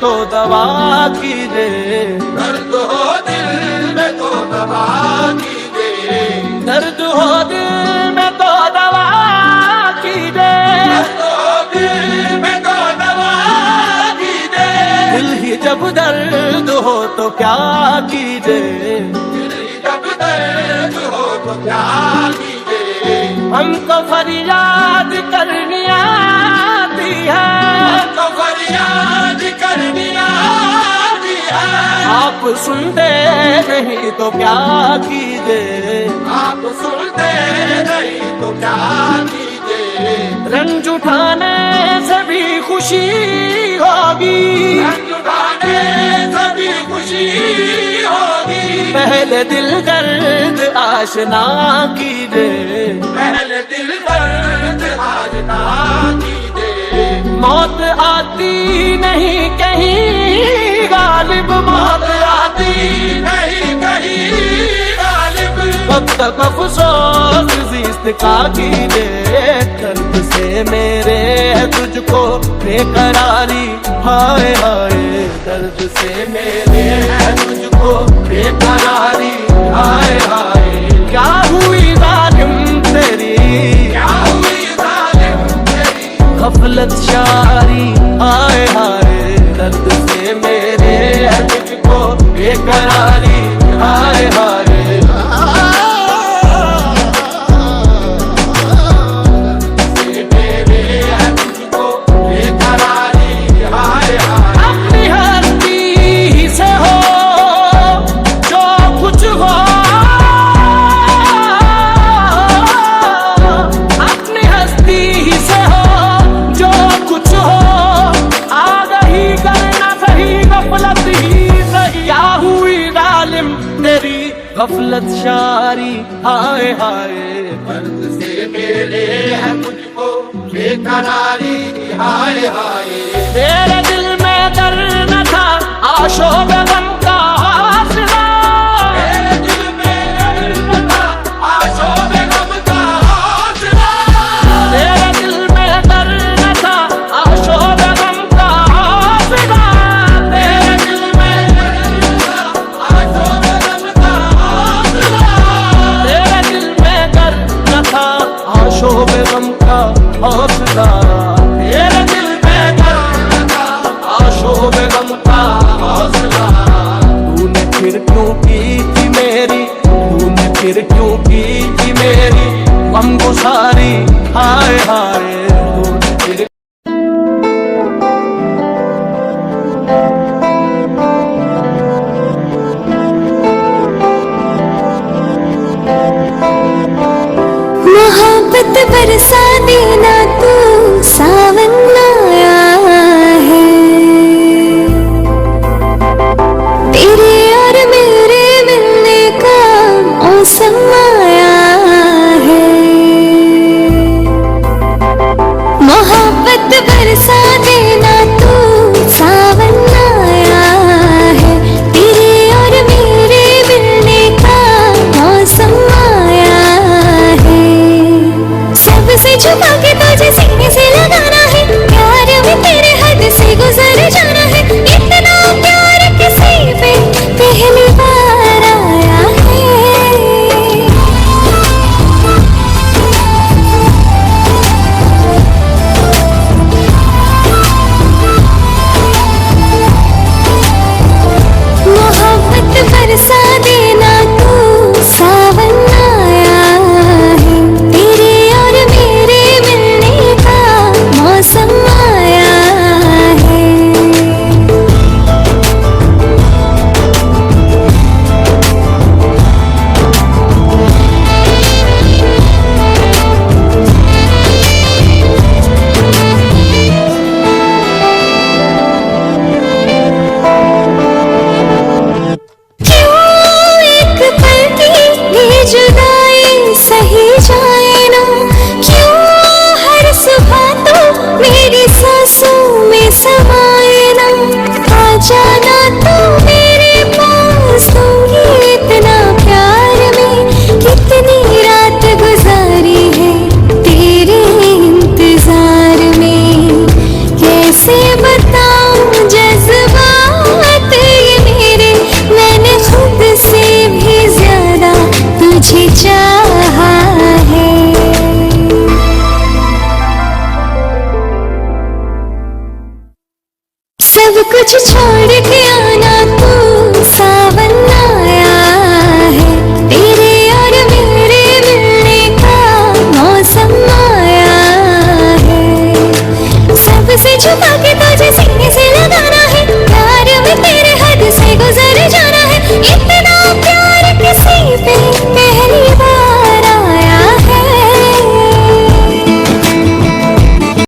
तो दवा कीजिए, दर्द हो दिल में तो दवा कीजिए, दर्द हो दिल में तो दवा कीजिए, दर्द हो दिल में तो दवा कीजिए, दिल ही जब दर्द हो तो क्या कीजिए, दिल ही जब दर्द हो तो क्या कीजिए, हमको फरियाद करनी आती है, हमको फरियाद करनी आती है, आप सुनते नहीं तो क्या कीजिए, आप सुनते नहीं तो क्या कीजिए, रंज उठाने से भी खुशी होगी, रंग उठाने से भी खुशी होगी, पहले दिल दर्द आशना कीजिए, पहले दिल दर्द आशना कीजिए, मौत आती नहीं कहीं गालिब, मौत आती नहीं कहीं गालिब, कब तक अफसोस जिस्त का कीजिए, दर्द से मेरे है तुझको बेकरारी, हाय हाय दर्द से मेरे है तुझको बेकरारी, हाय हाय क्या हुई जालिम तेरी, क्या हुई जालिम तेरी, गफलत शारी, हाय हाय दर्द से मेरे है तुझको बेकरारी, हाय हाय से मेरे है तुझको बेकरारी, हाय हाय, अपनी हस्ती से हो जो कुछ हो, अपनी हस्ती से हो जो कुछ हो, आगाही करना सही गफलत ही सही, क्या हुई जालिम तेरी गफलत शारी, हाय हाय दर्द से मेरे है तुझको बेकरारी, हाय हाय, तेरे दिल में दर्द न था आशो बेगम का हौसला, तेरे दिल में दर्द था आशो बेगम का हौसला, तेरे दिल में दर्द न था आशो बेगम का हौसला, तेरे दिल में दर्द था आशो बेगम का हौसला, तेरे दिल में दर्द न था आशो बेगम का हौसला, तेरे दिल में दर्द था आशो बेगम का हौसला, तूने फिर क्यों की थी मेरी, तूने फिर क्यों की थी मेरी गमगुसारी, हाय हाय